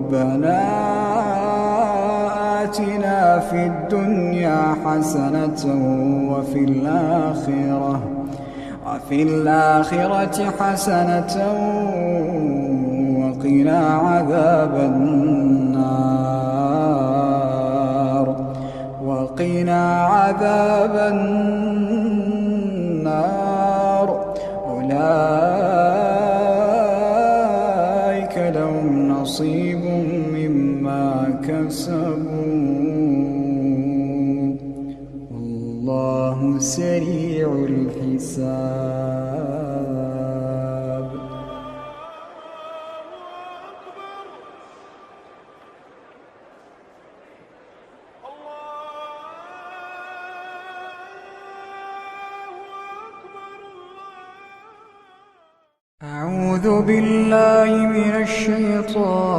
ربنا آتنا في الدنيا حسنة وفي الآخرة حسنة وقنا عذاب النار أولئك لهم نصيب مما كسبوا والله سريع الحساب. أعوذ بالله من الشيطان